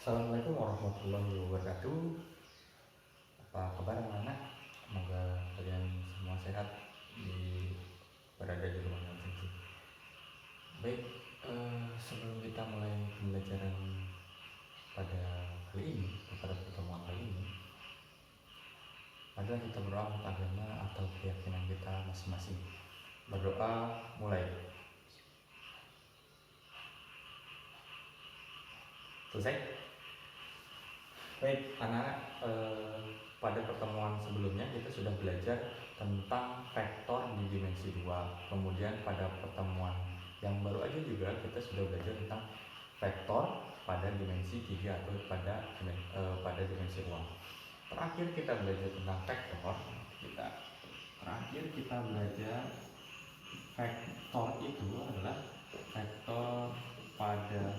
Assalamualaikum warahmatullahi wabarakatuh. Apa kabar anak-anak? Semoga kalian semua sehat berada di rumah masing-masing. Baik, sebelum kita mulai pembelajaran pada kali ini, pada pertemuan kali ini, adalah kita berdoa untuk agama atau keyakinan kita masing-masing. Berdoa mulai. Selesai? Baik, anak-anak, pada pertemuan sebelumnya kita sudah belajar tentang vektor di dimensi 2. Kemudian pada pertemuan yang baru aja juga kita sudah belajar tentang vektor pada dimensi 3 atau pada dimensi ruang. Terakhir kita belajar tentang vektor. Terakhir kita belajar vektor itu adalah vektor pada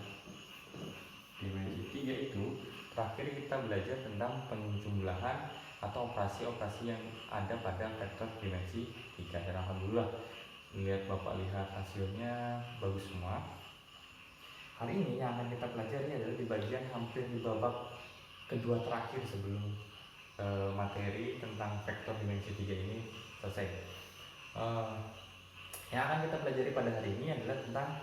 dimensi 3 itu. Terakhir kita belajar tentang penjumlahan atau operasi-operasi yang ada pada vektor dimensi 3. Dan alhamdulillah, Bapak lihat hasilnya bagus semua. Hari ini yang akan kita pelajari adalah di bagian hampir di babak kedua terakhir sebelum materi tentang vektor dimensi 3 ini selesai. Yang akan kita pelajari pada hari ini adalah tentang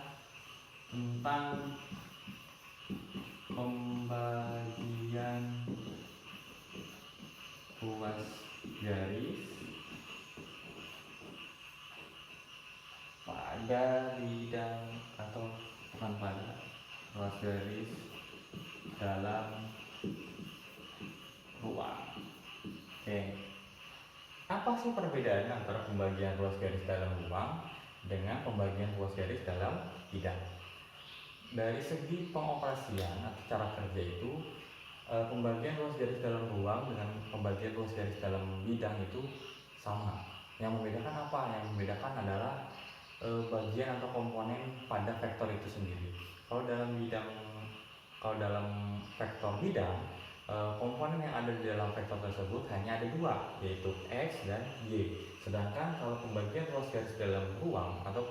pembagian ruas garis pada bidang atau bukan pada ruas garis dalam ruang. Oke. Apa sih perbedaan antara pembagian ruas garis dalam ruang dengan pembagian ruas garis dalam bidang? Dari segi pengoperasian atau cara kerja itu, pembagian ruas garis dalam ruang dengan pembagian ruas garis dalam bidang itu sama. Yang membedakan apa? Yang membedakan adalah bagian atau komponen pada vektor itu sendiri. Kalau dalam vektor bidang, komponen yang ada di dalam vektor tersebut hanya ada dua, yaitu X dan Y. Sedangkan kalau pembagian ruas garis dalam ruang atau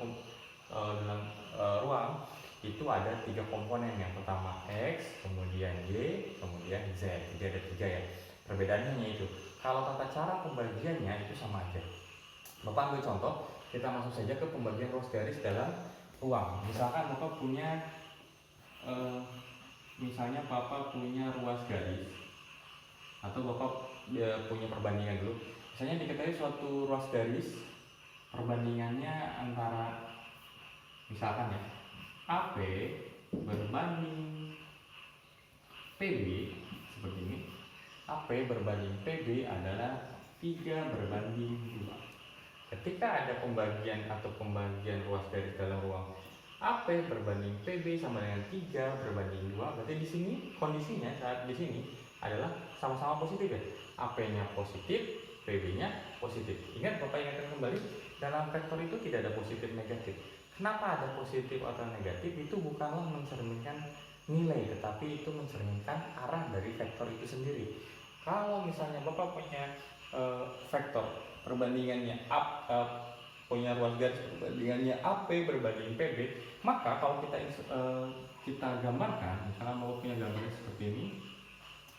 dalam ruang itu ada 3 komponen. Yang pertama X, kemudian Y, kemudian Z. Jadi ada 3 ya. Perbedaannya hanya itu. Kalau tata cara pembagiannya itu sama aja. Bapak ambil contoh, kita masuk saja ke pembagian ruas garis dalam ruang. Misalkan Bapak punya Bapak punya ruas garis, atau Bapak punya perbandingan dulu. Misalnya diketahui suatu ruas garis perbandingannya antara, misalkan ya, AP berbanding PB seperti ini. AP berbanding PB adalah 3 berbanding 2. Ketika ada pembagian ruas garis dalam ruang AP berbanding PB sama dengan 3 berbanding 2, berarti di sini kondisinya saat di sini adalah sama-sama positif ya. AP-nya positif, PB-nya positif. Ingat, Bapak ingatkan kembali, dalam vektor itu tidak ada positif negatif. Kenapa ada positif atau negatif? Itu bukanlah mencerminkan nilai, tetapi itu mencerminkan arah dari vektor itu sendiri. Kalau misalnya Bapak punya vektor perbandingannya punya ruas garis perbandingannya AP berbanding PB, maka kalau kita gambarkan, misalnya Bapak punya gambarnya seperti ini,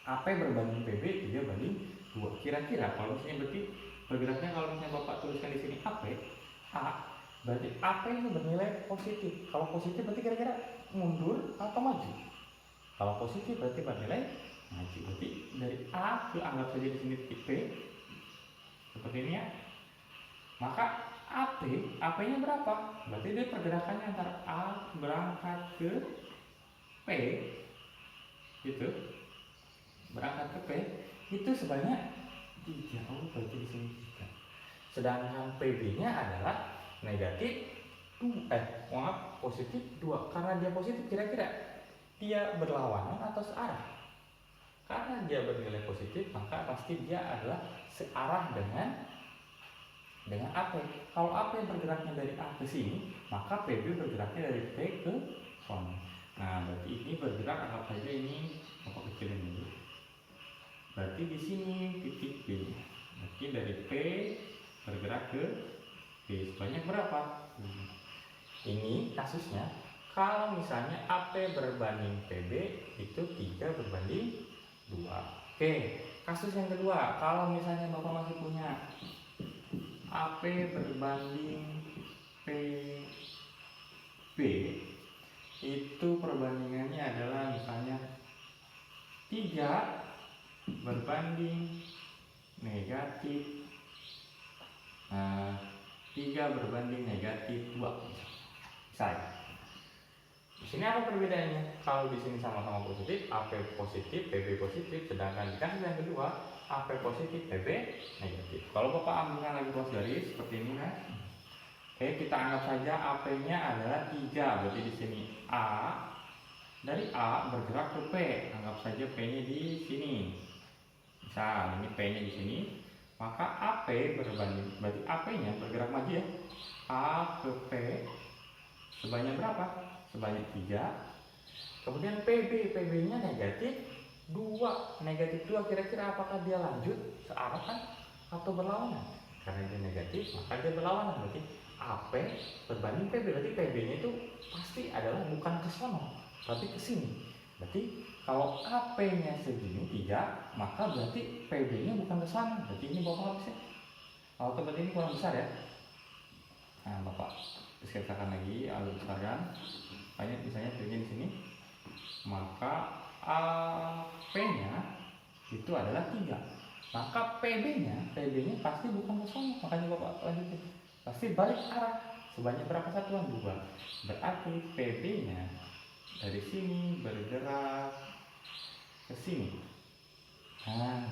AP berbanding PB 3 banding 2. Kira-kira kalau misalnya berarti bergeraknya, kalau misalnya Bapak tuliskan di sini AP, berarti AP itu bernilai positif. Kalau positif berarti kira-kira mundur atau maju? Kalau positif berarti bernilai maju. Berarti dari A ke, anggap saja di sini titik P seperti ini ya. Maka AP-nya berapa? Berarti dia pergerakannya antara A berangkat ke P, gitu. Berangkat ke P itu sebanyak 3. Berarti di sini 3. Sedangkan PB-nya adalah positif 2. Karena dia positif, kira-kira dia berlawanan atau searah? Karena dia bernilai positif, maka pasti dia adalah searah dengan AP. Kalau AP bergeraknya dari A ke sini, maka PB bergeraknya dari P ke sana. Nah, berarti ini bergerak, anggap saja ini Bapak kecilin dulu. Berarti di sini titik B. Berarti dari P bergerak ke B sebanyak berapa? Ini kasusnya kalau misalnya AP berbanding PB itu 3 berbanding 2. Oke, kasus yang kedua, kalau misalnya Bapak masih punya AP berbanding PB, itu perbandingannya adalah misalnya 3 berbanding negatif 3 berbanding negatif 2. Misalnya di sini apa perbedaannya? Kalau di sini sama-sama positif, AP positif, PB positif, sedangkan di kasus yang kedua AP positif, PB negatif. Kalau Bapak ambilkan lagi ruas garis seperti ini kan. Oke, kita anggap saja AP-nya adalah 3. Berarti di sini A, dari A bergerak ke P. Anggap saja P-nya di sini. Misal ini P-nya di sini, maka AP berbanding, berarti AP-nya bergerak maju ya. A ke P sebanyak berapa? Sebanyak 3. Kemudian PB-nya negatif 2. Negatif 2 kira-kira apakah dia lanjut searah kan atau berlawanan? Karena dia negatif, maka dia berlawanan. Berarti AP berbanding PB, berarti PB-nya itu pasti adalah bukan ke sono, tapi ke sini. Berarti kalau AP-nya segini 3, maka berarti PB-nya bukan ke sana. Berarti ini Bapak habisnya. Kalau berarti ini kurang besar ya. Nah, Bapak sketsakan lagi, alur besarkan. Banyak misalnya contohnya di sini. Maka AP-nya itu adalah 3. Maka PB-nya pasti bukan ke sana. Makanya Bapak lanjutin. Pasti balik arah. Sebanyak berapa satuan? 2. Berarti PB-nya dari sini bergerak ke sini. Nah,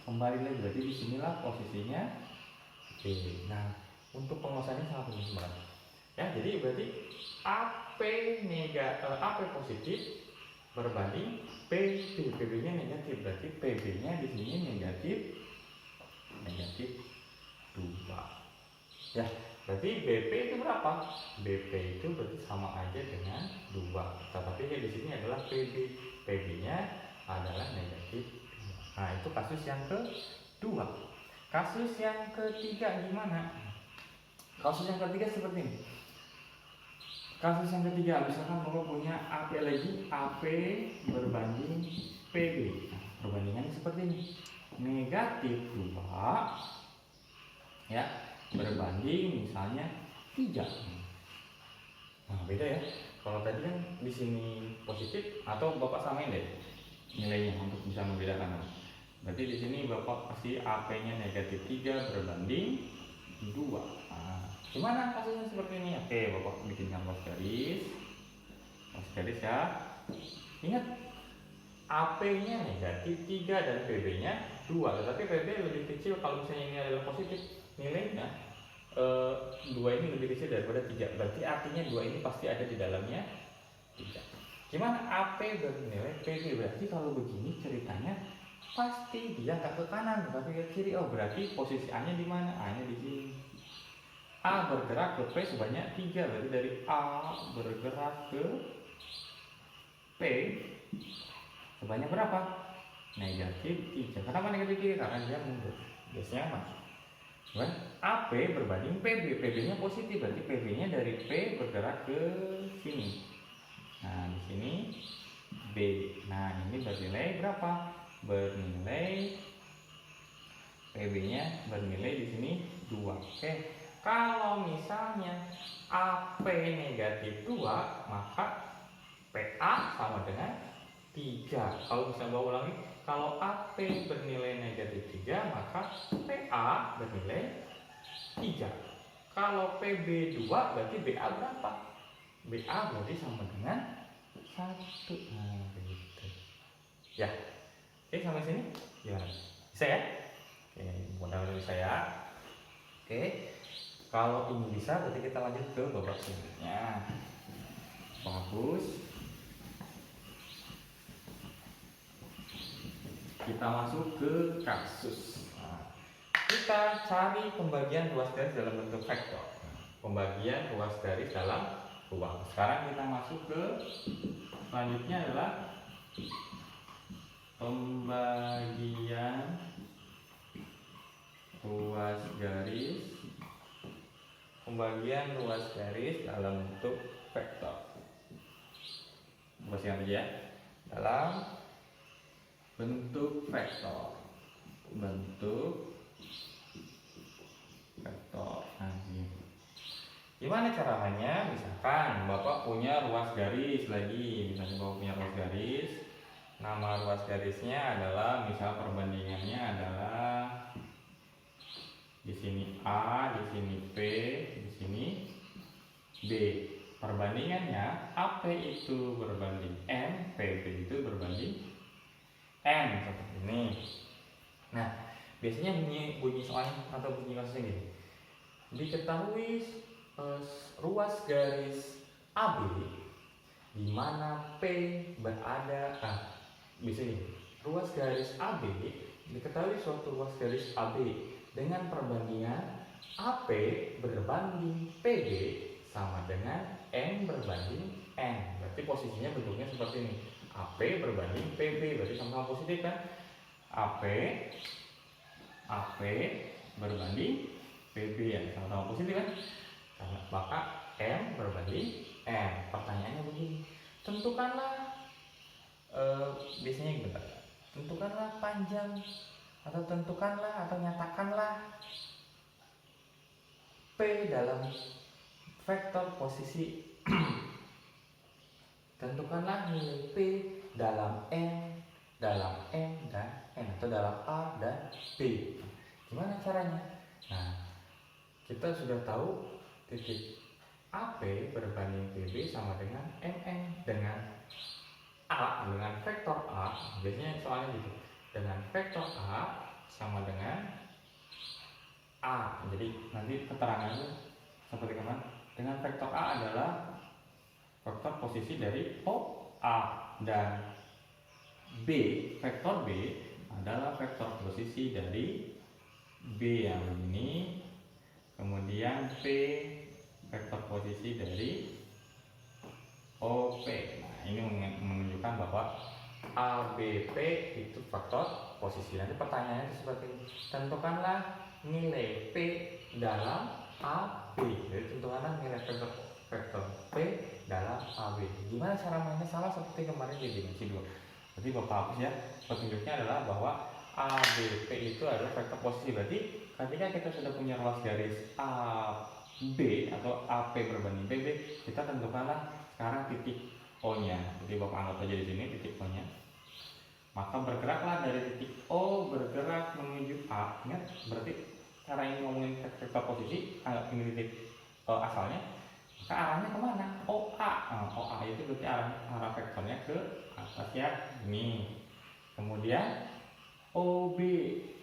kembali lagi berarti di sinilah posisinya B. Nah, untuk penguasaannya sangat penting banget. Ya, jadi berarti AP positif berbanding PB. PB-nya negatif, berarti PB-nya di sini negatif 2. Ya, berarti BP itu berapa? BP itu berarti sama aja dengan 2. Tetapi di sini adalah PB. PB-nya adalah negatif 2. Nah, itu kasus yang kedua. Kasus yang ketiga gimana? Kasus yang ketiga seperti ini. Kasus yang ketiga, misalkan Bapak punya AP lagi, AP berbanding PB. Nah, perbandingannya seperti ini. Negatif 2 ya berbanding misalnya 3. Nah, beda ya. Kalau tadi kan di sini positif, atau Bapak samain deh nilainya untuk bisa membedakan. Berarti di sini Bapak kasih AP-nya negatif 3 berbanding 2. Nah, gimana kasusnya seperti ini? Oke, Bapak bikinkan garis ya. Ingat, AP-nya negatif 3 dan PB-nya 2. Tetapi PB lebih kecil kalau misalnya ini adalah positif. Nilainya 2 ini lebih kecil daripada 3. Berarti artinya 2 ini pasti ada di dalamnya 3. Gimana AP bernilai PB? Berarti kalau begini ceritanya pasti dia nggak ke kanan tapi ke kiri. Oh, berarti posisi A-nya di mana? A-nya di sini. A bergerak ke P sebanyak 3. Berarti dari A bergerak ke P sebanyak berapa? Negatif 3. Kenapa negatif 3? Karena dia mundur. Biasanya maju. AP berbanding PB. PB-nya positif, berarti PB-nya dari P bergerak ke sini. Nah, di sini B. Nah, ini bernilai berapa? Bernilai PB-nya bernilai di sini 2. Oke. Kalau misalnya AP negatif 2, maka PA sama dengan 3. Kalau misalnya bawa ulangi, kalau AP bernilai negatif 3, maka PA bernilai 3. Kalau PB 2, berarti BA berapa? BA berarti sama dengan 1. Nah, begitu. Ya. Oke, sampai sini gimana? Bisa ya? Oke, mudah-mudahan bisa ya. Oke. Kalau ini bisa, berarti kita lanjut ke babak selanjutnya. Bagus. Kita masuk ke kasus. Nah, kita cari pembagian ruas garis dalam bentuk vektor. Pembagian ruas garis dalam ruang. Sekarang kita masuk ke selanjutnya adalah pembagian ruas garis. Pembagian ruas garis dalam bentuk vektor. posisikan aja ya, dalam bentuk vektor. Nah, gimana caranya? Misalkan Bapak punya ruas garis lagi, misalnya Bapak punya ruas garis, nama ruas garisnya adalah, misal perbandingannya adalah di sini A, di sini P, di sini B. Perbandingannya AP itu berbanding M, PB itu berbanding N, seperti ini. Nah, biasanya bunyi soalnya atau bunyi kasusnya gini. Diketahui ruas garis AB di mana P berada, bisa ini. Ruas garis AB diketahui suatu ruas garis AB dengan perbandingan AP berbanding PB sama dengan M berbanding N. Berarti posisinya bentuknya seperti ini. AP berbanding PB, berarti sama-sama positif kan? AP berbanding PB ya, sama-sama positif kan? Maka M berbanding N. Pertanyaannya begini, tentukanlah biasanya bentar. Tentukanlah panjang atau nyatakanlah P dalam vektor posisi tentukanlah nilai P dalam N, dalam M dan N, atau dalam A dan B. Gimana caranya? Nah, kita sudah tahu titik AP berbanding PB sama dengan MN, dengan A, dengan vektor A, biasanya soalnya gitu, dengan vektor A sama dengan A. Jadi nanti keterangannya seperti kemana? Dengan vektor A adalah vektor posisi dari OA, dan B, vektor B adalah vektor posisi dari B yang ini. Kemudian P vektor posisi dari OP. Nah, ini menunjukkan bahwa ABP itu vektor posisi. Nanti pertanyaannya seperti ini. Tentukanlah nilai P dalam AB. Jadi tentukanlah nilai vektor P dalam AB. Gimana cara mainnya? Sama seperti kemarin di dimensi 2. Berarti Bapak hapus ya. Petunjuknya adalah bahwa ABP itu adalah vektor posisi. Berarti ketika kita sudah punya ruas garis AB atau AP berbanding PB, kita tentukanlah sekarang titik O-nya. Jadi Bapak anggap aja di sini titik O-nya. Maka bergeraklah dari titik O bergerak menuju A. Ingat, berarti cara ini ngomongin vektor posisi, anggap ini titik asalnya. Maka arahnya kemana? OA. OA itu berarti arah vektornya ke atas ya. Ini. Kemudian OB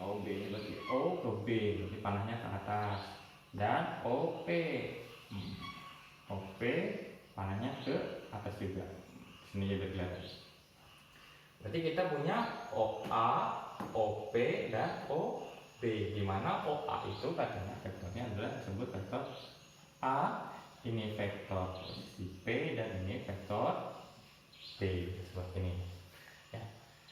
berarti O ke B, berarti panahnya ke atas. Dan OP panahnya ke atas juga. Sini jadi kelihatan. Berarti kita punya OA, OP dan OB. Di mana OA itu katanya vektornya adalah disebut vektor A, ini vektor posisi P, dan ini vektor B, seperti ini. Ya.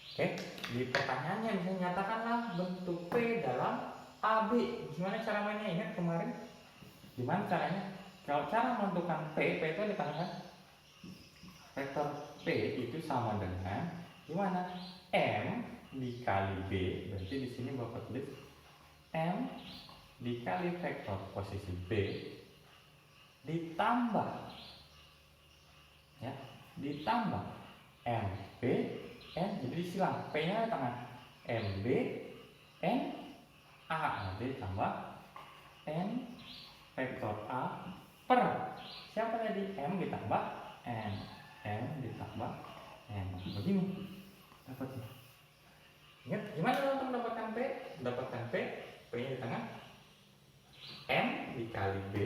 Oke, di pertanyaannya misalnya nyatakanlah bentuk P dalam AB. Gimana cara mainnya? Ingat kemarin? Gimana caranya? Kalau cara menentukan P itu dikatakan vektor P itu sama dengan gimana? M dikali B. Berarti di sini Bapak tulis M dikali vektor posisi B ditambah MB N, jadi disilang P-nya di tengah, MB N A, nanti tambah N vektor A per siapa tadi? M ditambah N, M ditambah N. Begini dapatnya. Ingat gimana untuk mendapatkan P? Mendapatkan P-nya di tengah, M dikali B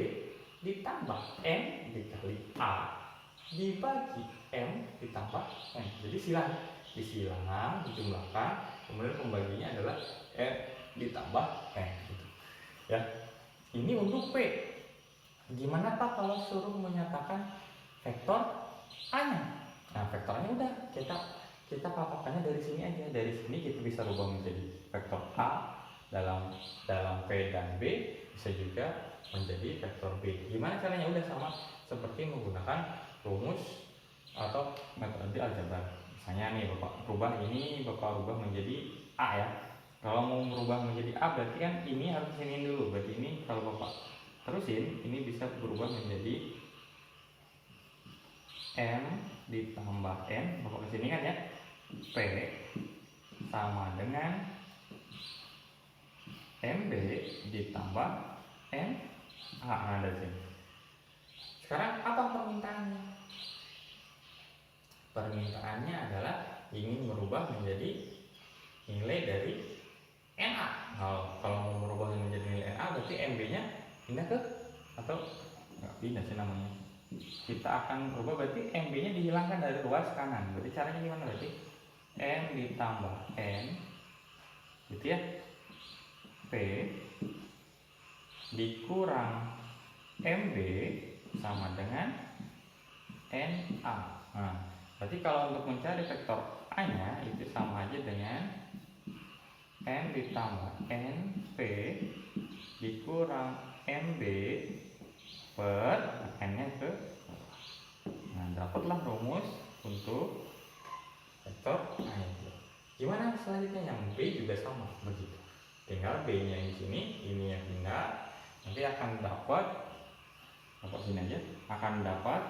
ditambah N dikali A dibagi M ditambah N. Jadi disilang, dijumlahkan, kemudian pembaginya adalah M ditambah N gitu. Ya. Ini untuk P. Gimana Pak kalau suruh menyatakan vektor A-nya? Nah, vektornya udah kita patokannya dari sini aja. Dari sini kita bisa rubah menjadi vektor A dalam P dan B, bisa juga menjadi vektor B. Gimana caranya? Udah sama seperti menggunakan rumus atau contoh metode aljabar. Misalnya nih Bapak rubah ini, Bapak rubah menjadi A ya. Kalau mau merubah menjadi A berarti kan ini harus kesiniin dulu. Berarti ini kalau Bapak terusin, ini bisa berubah menjadi M ditambah N. Bapak kesini kan ya, P sama dengan MB ditambah N A. Nah, dari sini. Sekarang apa permintaannya? Permintaannya adalah ingin merubah menjadi nilai dari NA. Kalau mau merubah menjadi nilai NA berarti MB-nya pindah ke, atau nggak pindah sih namanya, kita akan merubah berarti MB-nya dihilangkan dari ruas kanan. Berarti caranya gimana? Berarti M ditambah N gitu ya, P dikurang MB sama dengan NA. Nah, berarti kalau untuk mencari vektor A nya itu sama aja dengan M ditambah NP dikurang MB per N nya ke. Nah, dapatlah rumus untuk vektor A itu. Gimana selanjutnya? Yang B juga sama begitu. Tinggal B nya di sini, ini yang pindah. Nanti akan dapat apa sini aja, akan dapat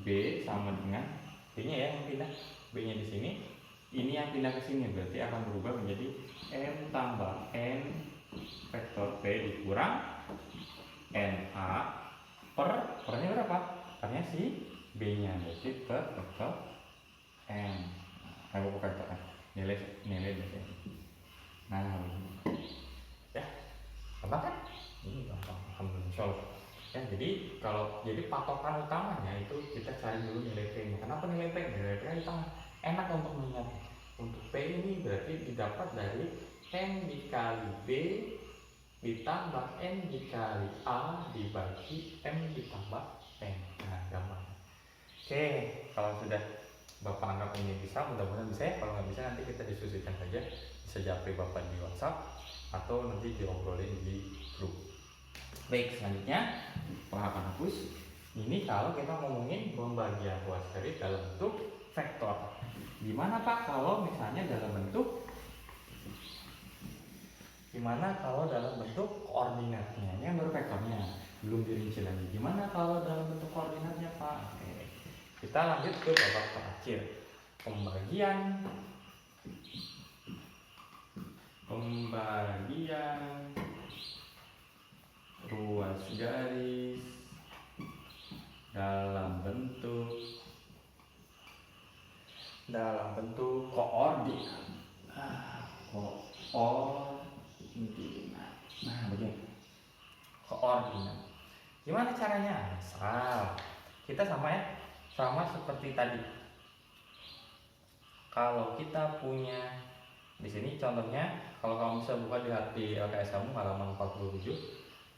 B sama dengan B nya ya yang pindah. B nya di sini, ini yang pindah ke sini, berarti akan berubah menjadi M tambah N vektor P dikurang NA pernya berapa? Pernya si B nya, berarti per vektor N. Bukan vektor N, nilai berarti. Nah, ya, gampang kan? Ini gampang, alhamdulillah. Ya, jadi patokan utamanya itu kita cari dulu nilai P nya. Kenapa nilai P? Nilai P kita enak untuk mengingat. Untuk P ini berarti didapat dari N dikali B ditambah N dikali A dibagi M ditambah N. Nah, gampang. Oke, kalau sudah Bapak anggap ini bisa, mudah-mudahan bisa ya. Kalau nggak bisa nanti kita diskusikan saja, bisa japri Bapak di WhatsApp atau nanti diobrolin di grup. Baik, selanjutnya pengharapan hapus. Ini kalau kita ngomongin pembagian ruas garis dalam bentuk vektor. Gimana Pak kalau misalnya dalam bentuk koordinatnya? Ini kan baru vektornya, belum dirinci lagi. Gimana kalau dalam bentuk koordinatnya Pak? Oke. Kita lanjut ke babak terakhir, pembagian ruas garis dalam bentuk koordinat. Koordinat. Nah, begini. Koordinat. Gimana caranya? Misal kita sama seperti tadi. Kalau kita punya di sini contohnya, kalau kamu bisa buka di LKS kamu halaman 47,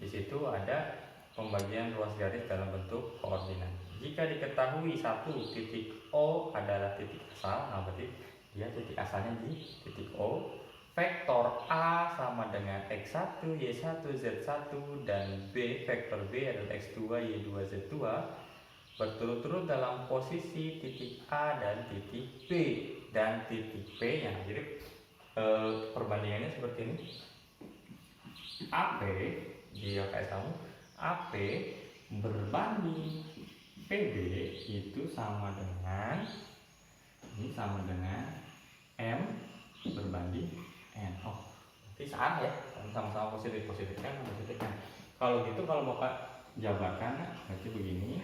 di situ ada pembagian ruas garis dalam bentuk koordinat. Jika diketahui satu titik O adalah titik asal, nah berarti dia titik asalnya di titik O. Vektor A sama dengan X1, Y1, Z1 dan B, vektor B adalah X2, Y2, Z2 berturut-turut dalam posisi titik A dan titik B dan titik P nya. Jadi perbandingannya seperti ini. AP di LKS kamu, AP berbanding PB itu sama dengan M berbanding N. Berarti sama ya, sama-sama positif kan. Kalau gitu, kalau Bapak jabarkan berarti begini.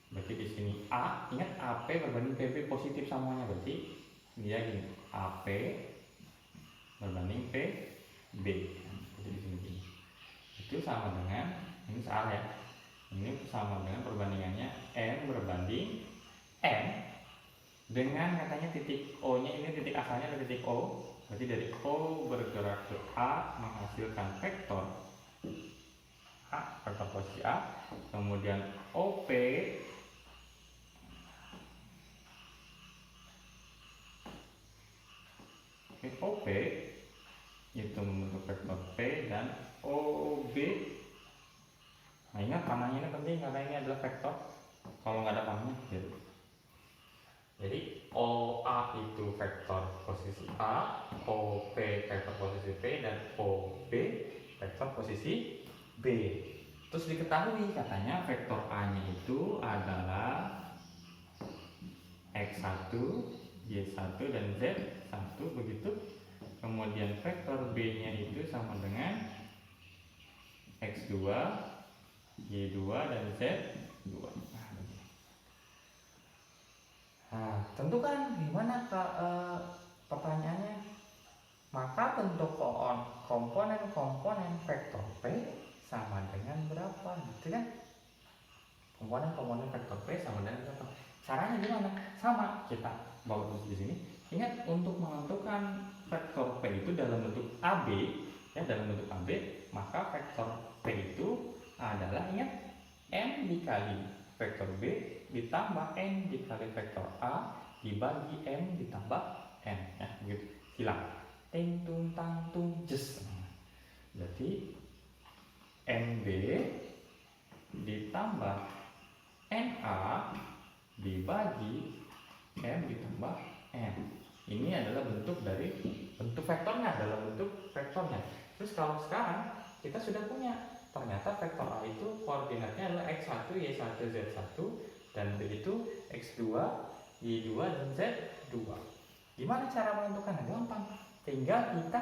Berarti di sini A, ingat AP berbanding PB positif semuanya, berarti dia gini, AP berbanding PB. Jadi di sini gini. Itu sama dengan, ini salah ya. Ini sama dengan perbandingannya M berbanding N dengan katanya titik O-nya, ini titik asalnya adalah titik O. Berarti dari O bergerak ke A menghasilkan vektor A, vektor posisi A. Kemudian OP itu membentuk vektor P dan OB. Nah, ingat panahnya ini penting karena ini adalah vektor. Kalau nggak ada panahnya, jadi A itu vektor posisi A, OP vektor posisi P, dan OB vektor posisi B. Terus diketahui katanya vektor A-nya itu adalah X1, Y1, dan Z1 begitu. Kemudian vektor B-nya itu sama dengan X2, Y2, dan Z2. Nah, tentukan gimana pertanyaannya? Maka bentuk komponen-komponen vektor P sama dengan berapa, gitu kan? Komponen-komponen vektor P sama dengan berapa? Caranya gimana? Sama, kita bawa terus di sini. Ingat, untuk menentukan vektor P itu dalam bentuk AB, ya, dalam bentuk AB, maka vektor P itu adalah, ingat, M dikali vektor B ditambah N dikali vektor A dibagi M ditambah N, ya, begitu. Hilang. Ting tung tang tung jes. Berarti MB ditambah NA dibagi M ditambah N. Ini adalah bentuk dari bentuk vektornya, dalam bentuk vektornya. Terus kalau sekarang kita sudah punya, ternyata vektor A itu koordinatnya adalah X1, Y1, Z1, dan begitu X2, Y2, dan Z2. Gimana cara menentukannya? Gampang. Tinggal kita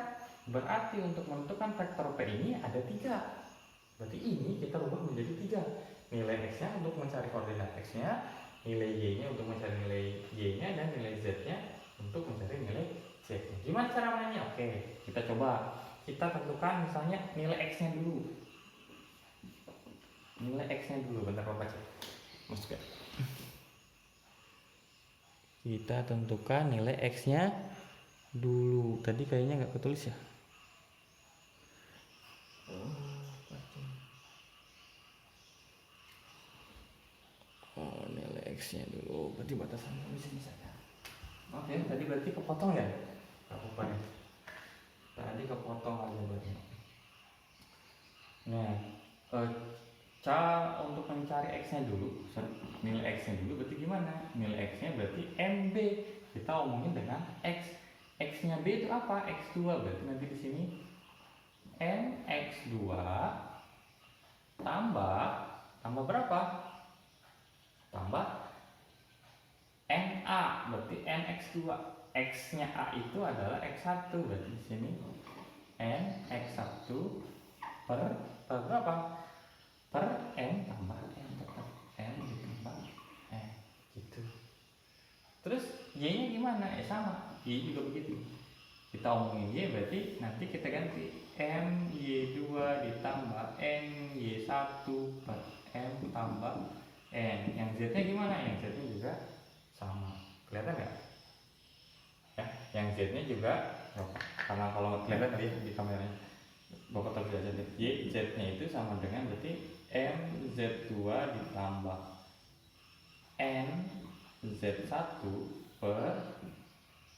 berarti untuk menentukan vektor P ini ada 3. Berarti ini kita ubah menjadi 3. Nilai X-nya untuk mencari koordinat X-nya, nilai Y-nya untuk mencari nilai Y-nya, dan nilai Z-nya untuk mencari nilai Z-nya. Gimana cara mainnya? Oke, kita coba. Kita tentukan misalnya nilai X-nya dulu. Nilai X-nya dulu, bentar Bapak cek. Masuk. Kita tentukan nilai X-nya dulu. Tadi kayaknya nggak ketulis ya. Oh, nilai X-nya dulu. Berarti batasan di sini saja. Oke, tadi berarti kepotong ya? Apa ya? Tadi kepotong aja berarti. Nah, cara untuk mencari X-nya dulu, nilai X-nya dulu berarti gimana? Nilai X-nya berarti MB. Kita omongin dengan X. X-nya B itu apa? X2. Berarti nanti di sini NX2 tambah berapa? Tambah NA, berarti NX2. X-nya A itu adalah X1, berarti di sini NX1 per berapa? Per N tambah N, tetap N ditambah N, gitu. Terus Y-nya gimana? Sama, Y juga begitu. Kita omongin Y berarti nanti kita ganti M Y2 ditambah N Y1 per M tambah N. Yang Z-nya gimana? Yang Z-nya juga sama. Kelihatan nggak? Ya, yang Z-nya juga, karena kalau kelihatan tadi di kameranya, Bapak tahu aja deh. Y Z-nya itu sama dengan berarti M Z2 ditambah N Z1 per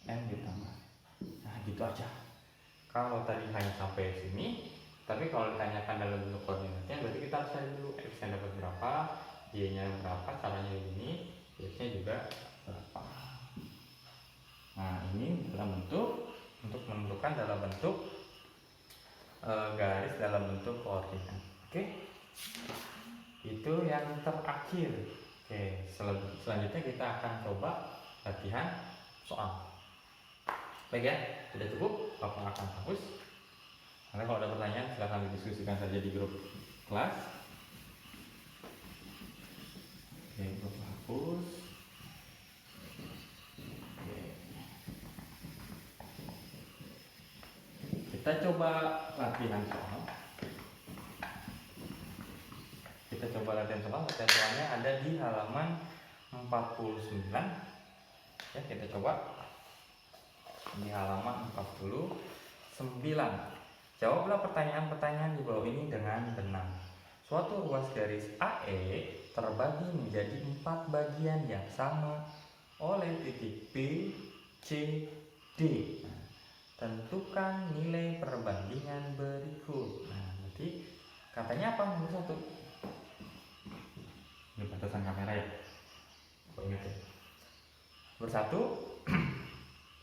M ditambah. Nah, gitu aja. Kalau tadi hanya sampai sini, tapi kalau ditanyakan dalam bentuk koordinatnya, berarti kita harus cari dulu X-nya dapat berapa, Y-nya berapa, caranya ini, Y-nya juga berapa. Nah, ini dalam bentuk, untuk menentukan dalam bentuk garis dalam bentuk koordinat. Oke, itu yang terakhir. Oke, selanjutnya kita akan coba latihan soal. Baik ya, sudah cukup. Bapak akan hapus. Karena kalau ada pertanyaan silahkan didiskusikan saja di grup kelas. Oke, Bapak hapus. Oke. Kita coba latihan soal. Latihan soalnya ada di halaman 49. Ya, kita coba di halaman 49. Jawablah pertanyaan-pertanyaan di bawah ini dengan benar. Suatu ruas garis AE terbagi menjadi 4 bagian yang sama oleh titik B, C, D. Nah, tentukan nilai perbandingan berikut. Nah, berarti katanya apa? Nomor 1. Ini batasan kamera ya. Nomor 1,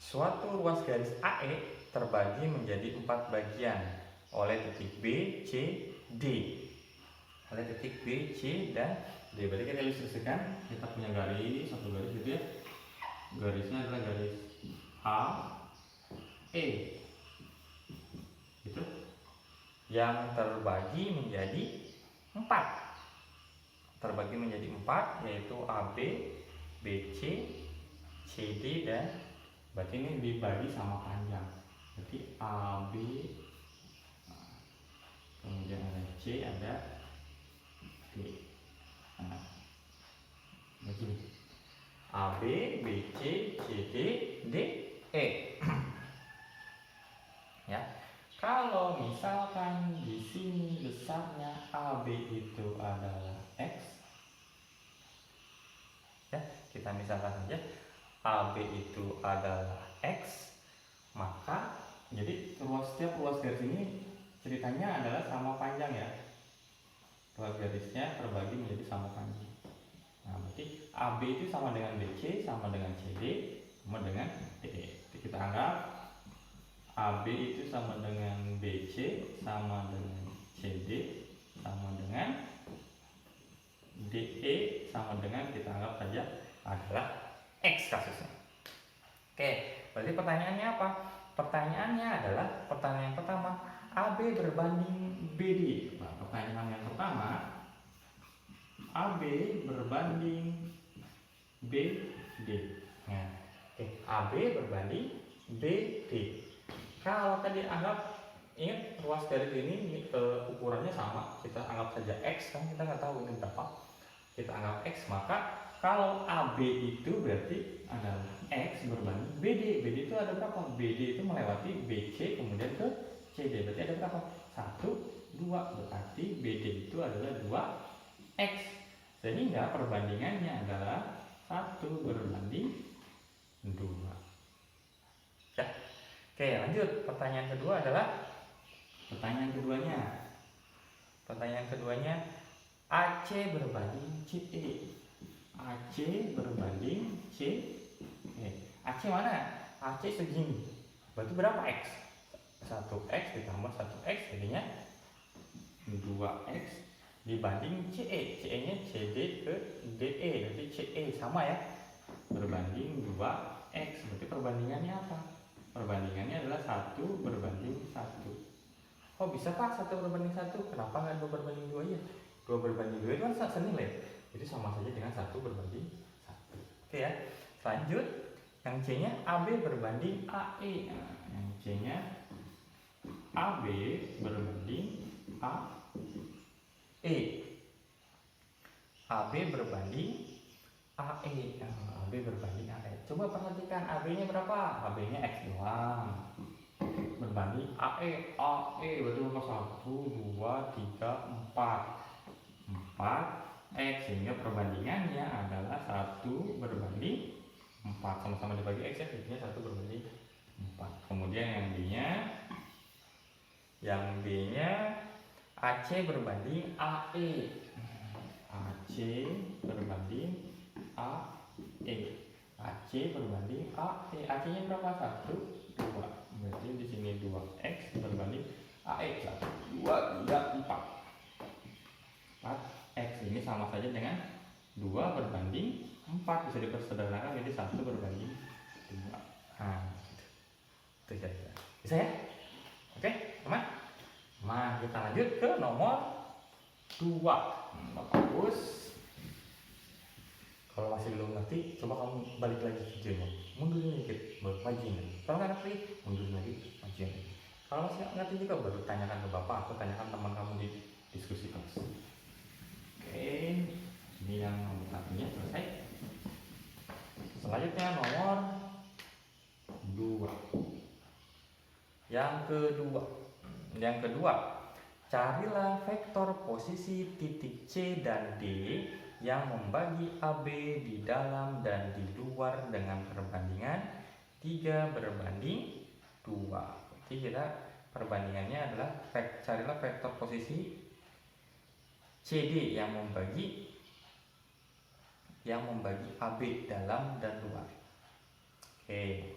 Suatu ruas garis AE terbagi menjadi 4 bagian oleh titik B, C, D. Oleh titik B, C, dan D. Berarti kita ilustrasikan, kita punya garis, satu garis gitu ya. Garisnya adalah garis A, E. Gitu. Yang terbagi menjadi 4. Terbagi menjadi 4, yaitu AB, BC, CD, dan berarti ini dibagi sama panjang. Berarti AB, kemudian ada C, ada D. Nah, begini. AB, BC, CD, D, E. Ya. Kalau misalkan di sini besarnya AB itu adalah X, ya, kita misalkan saja AB itu adalah X, maka jadi setiap ruas garis ini ceritanya adalah sama panjang ya. Ruas garisnya terbagi menjadi sama panjang. Nah, berarti AB itu sama dengan BC, sama dengan CD, sama dengan DE. Jadi kita anggap AB itu sama dengan BC, sama dengan CD, sama dengan DE, sama dengan, kita anggap saja adalah X kasusnya. Oke, berarti pertanyaannya apa? Pertanyaannya adalah, pertanyaan yang pertama, AB berbanding BD. Nah, pertanyaan yang pertama, AB berbanding BD. Nah, AB berbanding BD. Kalau tadi anggap, ingat ruas garis ini ukurannya sama, kita anggap saja X, kan kita nggak tahu ini berapa, kita anggap X, maka kalau AB itu berarti adalah X berbanding BD. BD itu ada berapa? BD itu melewati BC kemudian ke CD, berarti ada berapa? 1, 2, berarti BD itu adalah 2X, sehingga perbandingannya adalah 1 berbanding 2. Ya. Oke, lanjut. Pertanyaan kedua adalah, pertanyaan keduanya AC berbanding CE. AC berbanding CE. AC mana? AC segini. Berarti berapa X? 1X ditambah 1X jadinya 2X dibanding CE. CE nya CD ke DE. Berarti CE sama ya. Berbanding 2X. Berarti perbandingannya apa? Perbandingannya adalah 1 berbanding 1. Oh, bisa Pak 1 berbanding 1? Kenapa nggak 2 berbanding 2 ya? 2 berbanding 2 itu kan senilai. Jadi sama saja dengan 1 berbanding 1. Oke ya. Lanjut, yang C-nya AB berbanding AE. Nah, yang C-nya AB berbanding AE. AB berbanding AE. AB berbanding AE. Coba perhatikan AB-nya berapa? AB-nya X doang. Berbanding AE. AE berarti berapa? 1, 2, 3, 4 X, sehingga perbandingannya adalah 1 berbanding 4. Sama-sama dibagi X ya, jadinya 1 berbanding 4. Kemudian yang B-nya AC berbanding AE. AC berbanding AE. AC berbanding AE. AC-nya berapa? 1, 2. Berarti di sini 2X berbanding AE. 1, 2, 3, 4. 4X ini sama saja dengan 2 berbanding 4. Bisa dipersederhanakan jadi 1 berbanding 2. Nah, itu saja. Bisa ya? Oke, teman. Nah, kita lanjut ke nomor 2. Bagus. Kalau masih belum ngerti, coba kamu balik lagi videonya, mundurin dikit, baru majuin lagi. Kalau nggak ngerti, mundurin lagi, majuin lagi. Kalau masih nggak ngerti juga, baru tanyakan ke bapak atau tanyakan teman kamu di diskusi kelas. Oke, ini yang nomor 1-nya selesai. Selanjutnya nomor 2. Yang kedua, carilah vektor posisi titik C dan D yang membagi AB di dalam dan di luar dengan perbandingan 3 berbanding 2. Jadi kita perbandingannya adalah carilah vektor posisi CD yang membagi AB dalam dan luar. Oke.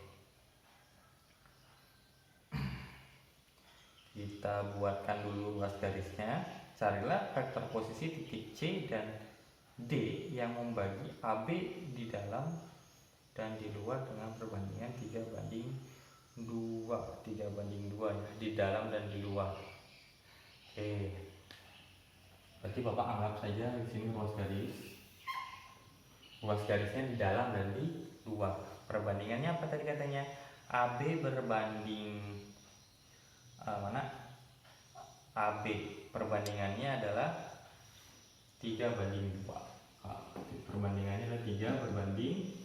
kita buatkan dulu ruas garisnya. Carilah vektor posisi titik C dan D yang membagi AB di dalam dan di luar dengan perbandingan 3:2. 3:2 ya, di dalam dan di luar. Oke. Berarti Bapak anggap saja di sini ruas garis. Ruas garisnya di dalam dan di luar. Perbandingannya apa tadi katanya? AB berbanding mana? AB perbandingannya adalah 3:2. Perbandingannya adalah 3:2.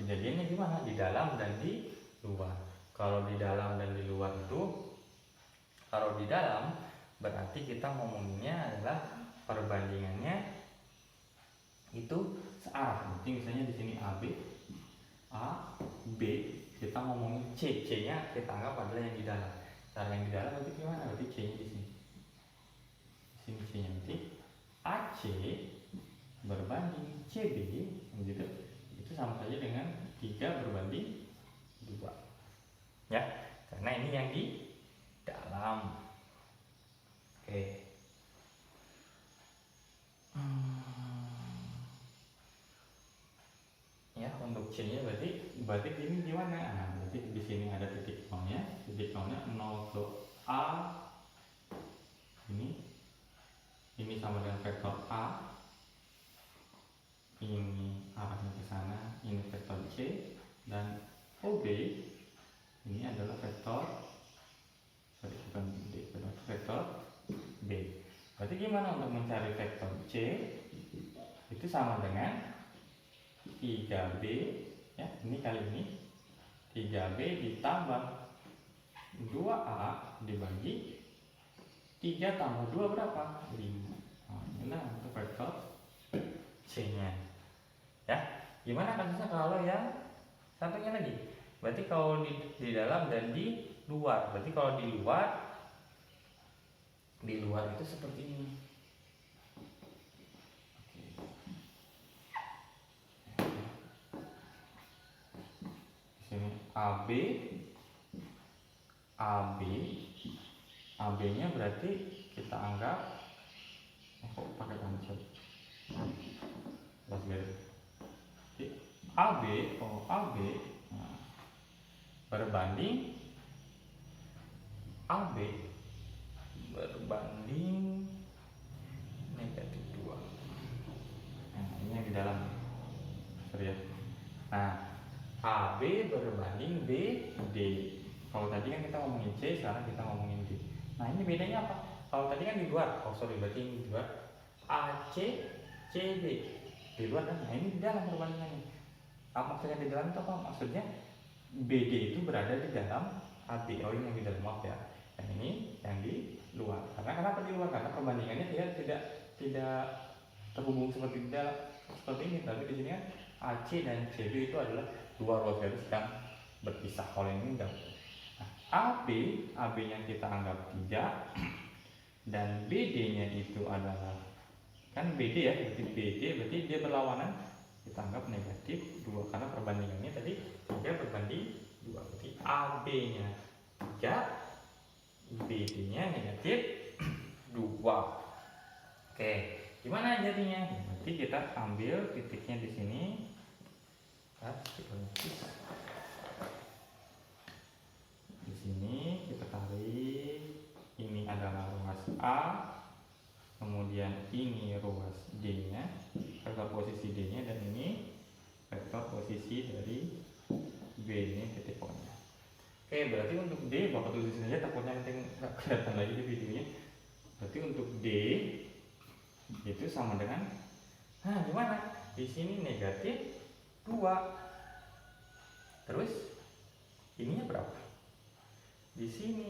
Kejadiannya gimana? Di dalam dan di luar. Kalau di dalam dan di luar itu, kalau di dalam berarti kita ngomonginnya adalah perbandingannya itu searah. Berarti misalnya di sini AB, A, B, kita ngomongin C, C-nya kita anggap adalah yang di dalam. Cara yang di dalam berarti gimana? Berarti C-nya di sini. Di sini C-nya berarti AC berbanding CB, gitu. Itu sama saja dengan 3:2. Ya, karena ini yang di dalam. Oke. Ya, untuk C-nya berarti ini gimana? Nah, berarti di sini ada titik nolnya. Titik nolnya 0 ke A. Ini sama dengan vektor A. Ini arahnya ke sana. Ini vektor C dan OB ini adalah vektor vektor B. Berarti gimana untuk mencari vektor C? Itu sama dengan 3B ya, ini kali ini 3B ditambah 2A dibagi 3 tambah 2 berapa? 5. Nah, inilah untuk vektor C-nya. Ya, gimana kasusnya kalau yang satunya lagi? Berarti kalau di dalam dan di luar. Berarti kalau di luar itu seperti ini. AB AB-nya berarti kita anggap kok pakai pensel. AB nah, berbanding AB berbanding negatif 2. Nah, ini yang di dalam. Sorry ya. Nah, AB berbanding BD. Kalau tadi kan kita ngomongin C, sekarang kita ngomongin D. Nah, ini bedanya apa? Kalau tadi kan di luar. Berarti ini di luar. AC, CB di luar kan? Nah, ini di dalam perbandingannya. Apa maksudnya di dalam itu apa? Maksudnya BD itu berada di dalam AB. Oh, ini yang di dalam, maaf ya. Yang ini yang di luar. Karena kenapa di luar? Karena perbandingannya dia tidak terhubung seperti di dalam seperti ini. Tapi di sini kan AC dan CB itu adalah dua ruas garis yang berpisah. Kalau ini enggak. Nah, AB-nya kita anggap 3 dan BD-nya itu adalah kan BD ya, berarti dia berlawanan, kita anggap negatif 2 karena perbandingannya tadi 3 berbanding 2. Berarti AB-nya 3, BD-nya negatif 2. Oke, gimana jadinya? Berarti kita ambil titiknya di sini. Di sini kita tarik, ini adalah ruas A, kemudian ini ruas D-nya, vektor posisi D-nya, dan ini vektor posisi dari B, ini titik O-nya. Oke, berarti untuk D Bapak tulis saja, takutnya nanti nggak kelihatan lagi di videonya. Berarti untuk D itu sama dengan, nah gimana? Di sini negatif 2. Terus ininya berapa? Di sini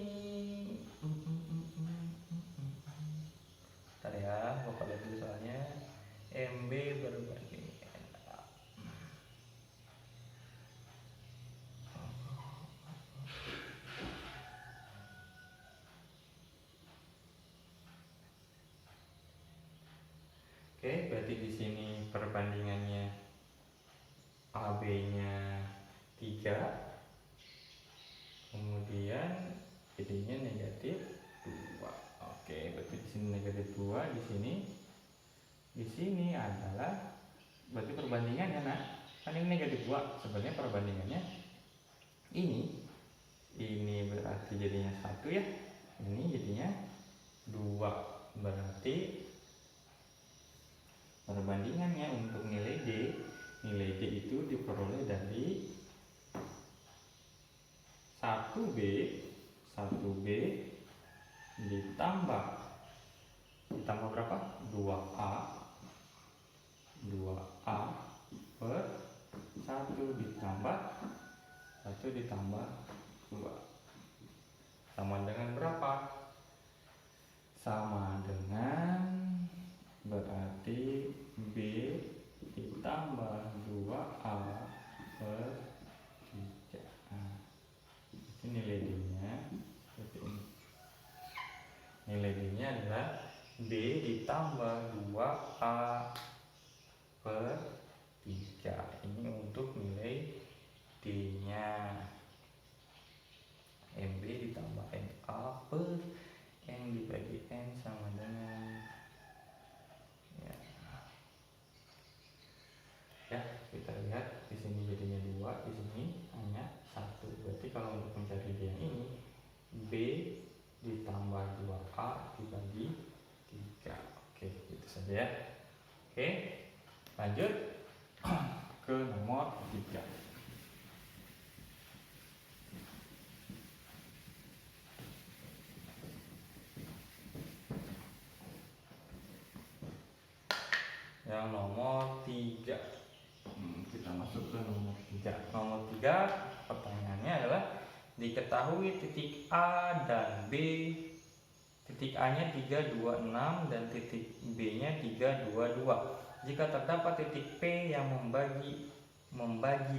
bentar ya, Bapak lihat dulu soalnya. MB berbanding NA. Oke, berarti di sini perbandingannya AB-nya 3, kemudian BD-nya negatif 2. Oke, berarti di sini negatif 2, di sini adalah berarti perbandingannya, nah kan ini negatif 2, sebenarnya perbandingannya ini berarti jadinya 1 ya, ini jadinya 2, berarti perbandingannya untuk nilai D itu diperoleh dari 1B ditambah berapa? 2A per 1 ditambah 2 sama dengan berapa? Sama dengan berarti B ditambah 2A per 3. Itu nilai D-nya seperti ini. Nilai D-nya adalah B ditambah 2A per 3. Ini untuk nilai D-nya. MB ditambah MA per N dibagi N sama dengan ya kita lihat di sini jadinya 2, di sini hanya 1. Berarti kalau untuk mencari D yang ini, B ditambah 2A dibagi 3. Oke, itu saja ya. Oke, lanjut ke nomor 3. Yang nomor 3, kita masuk ke nomor 3. Nomor 3 pertanyaannya adalah diketahui titik A dan B, titik A nya 326 dan titik B nya 322. Jika terdapat titik P yang membagi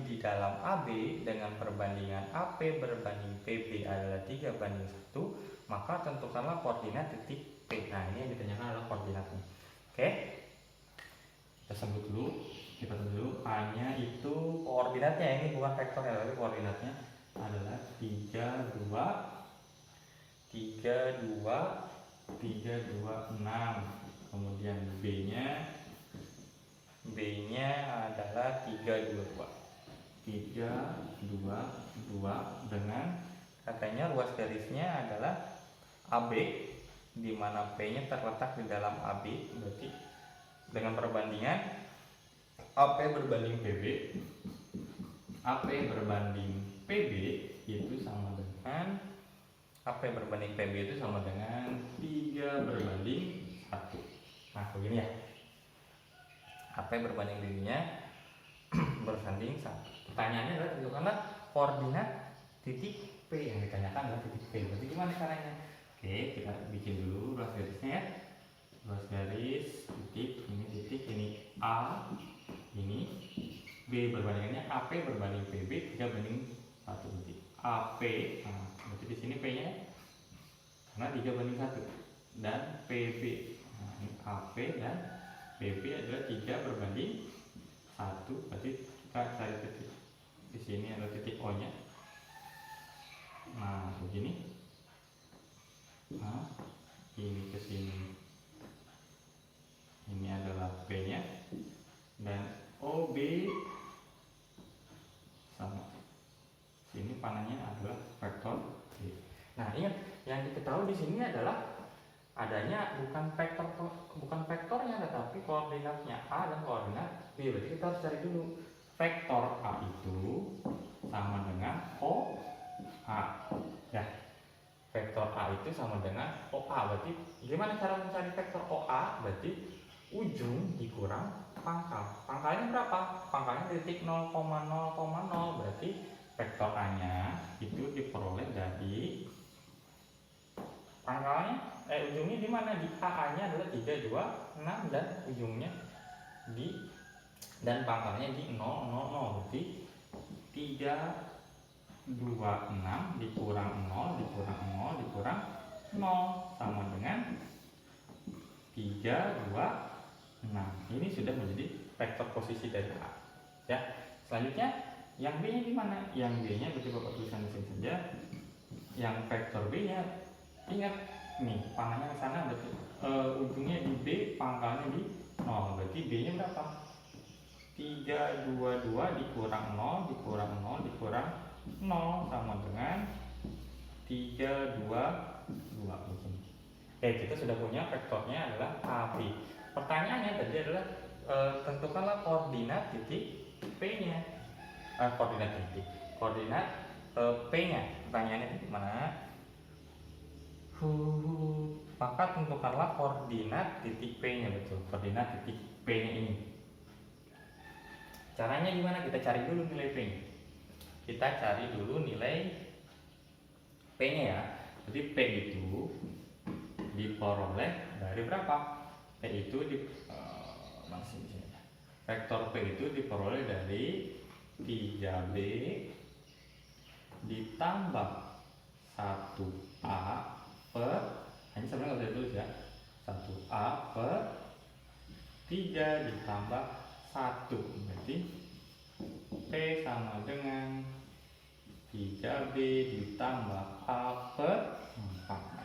di dalam AB dengan perbandingan AP berbanding PB adalah 3:1, maka tentukanlah koordinat titik P. Nah, ini yang ditanyakan adalah koordinatnya. Oke, kita sebut dulu A nya itu koordinatnya, ini bukan vektornya tapi koordinatnya adalah 326. Kemudian B nya adalah 322 dengan katanya ruas garisnya adalah AB, di mana P nya terletak di dalam AB. Berarti dengan perbandingan AP berbanding PB itu sama dengan 3:1. Nah, begini ya, AP berbanding PB-nya berbanding 1. Pertanyaannya adalah tentukanlah koordinat titik P. Yang ditanyakan adalah titik P. Berarti gimana caranya? Oke, kita bikin dulu ruas garisnya ya. Ruas garis titik, ini A, ini B, berbandingannya AP berbanding PB 3:1. Berarti AP, nah, berarti di sini P-nya karena 3:1 dan PB. Nah, ini AP dan PB adalah 3:1. Berarti kita cari titik di sini adalah titik O-nya. Nah, begini. Nah, ini ke sini. Ini adalah P-nya dan OB sama. Sini panahnya adalah vektor B. Nah, ingat yang diketahui di sini adalah adanya bukan vektornya tetapi koordinatnya A dan koordinat B. Berarti kita harus cari dulu vektor A itu sama dengan OA. Ya. Vektor A itu sama dengan OA. Berarti gimana cara mencari vektor OA? Berarti ujung dikurang pangkal. Pangkalnya berapa? Pangkalnya titik 0,0,0. Berarti vektor A-nya itu diperoleh dari pangkalnya ujungnya di mana? Di A-nya adalah 326 dan ujungnya dan pangkalnya di 0,0,0. Berarti 326 dikurang 0 sama dengan 326. Ini sudah menjadi vektor posisi dari A. Ya. Selanjutnya yang B-nya di mana? Yang B-nya berarti Bapak tuliskan di sini saja. Yang vektor B-nya ingat nih pangkalnya ke sana berarti ujungnya di B, pangkalnya di 0, berarti B nya berapa? 322 dikurang 0 dikurang 0 dikurang 0 sama dengan 322 begini. Kita sudah punya vektornya adalah AB. Pertanyaannya tadi adalah tentukanlah koordinat titik P-nya. Koordinat P-nya. Pertanyaannya di mana? Maka tentukanlah koordinat titik P-nya, betul. Koordinat titik P-nya ini. Caranya gimana? Kita cari dulu nilai P-nya. Kita cari dulu nilai P-nya ya. Jadi P itu diperoleh dari berapa? P itu vektor P itu diperoleh dari 3B ditambah 1A per, ini sebenarnya nggak bisa ditulis ya, 1A per 3 ditambah 1, berarti P sama dengan 3B ditambah A per 4.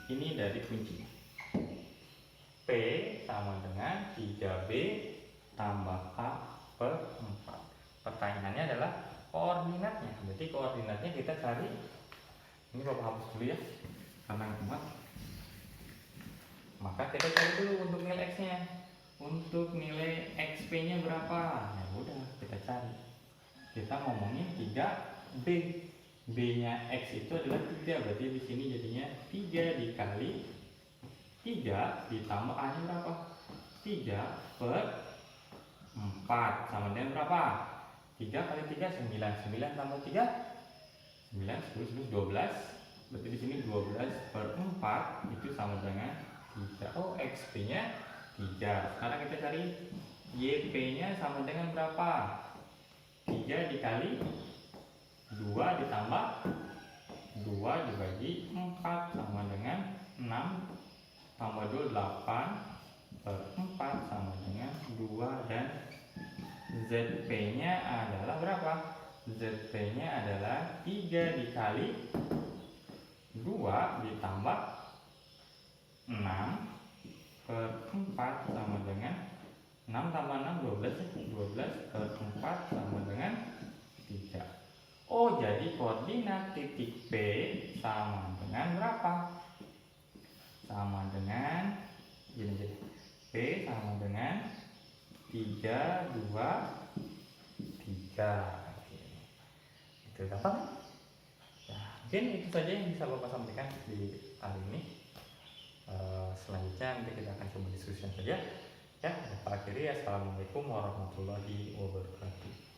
Ini dari kuncinya. P sama dengan 3B tambah A per 4. Pertanyaannya adalah koordinatnya. Berarti koordinatnya kita cari. Ini Bapak hapus dulu ya, karena muat. Maka kita cari dulu untuk nilai X-nya. Untuk nilai XP-nya berapa? Ya udah, kita cari. Kita ngomongin 3B. B-nya X itu adalah 3, berarti di sini jadinya 3 dikali 3 ditambah A-nya berapa? 3 per 4 sama dengan berapa? 3 kali 3 9, 9 tambah 3 9, 10, 12, berarti di sini 12 per 4 itu sama dengan 3. Oh, XP-nya 3. Sekarang kita cari YP-nya sama dengan berapa? 3 dikali 2 ditambah 2 dibagi 4 sama dengan 6 tambah 2 8 per 4 sama dengan 2, dan ZP-nya adalah berapa? ZP-nya adalah 3 dikali 2 ditambah 6 per 4 sama dengan 6 tambah 6 12 per 4 sama dengan 3. Oh, jadi koordinat titik P sama dengan berapa? Sama dengan gini jadi. P sama dengan 3 2 3. Oke. Itu gampang. Nah, mungkin itu saja yang bisa Bapak sampaikan di hari ini. Selanjutnya nanti kita akan coba diskusikan saja. Ya, Bapak akhiri. Assalamualaikum warahmatullahi wabarakatuh.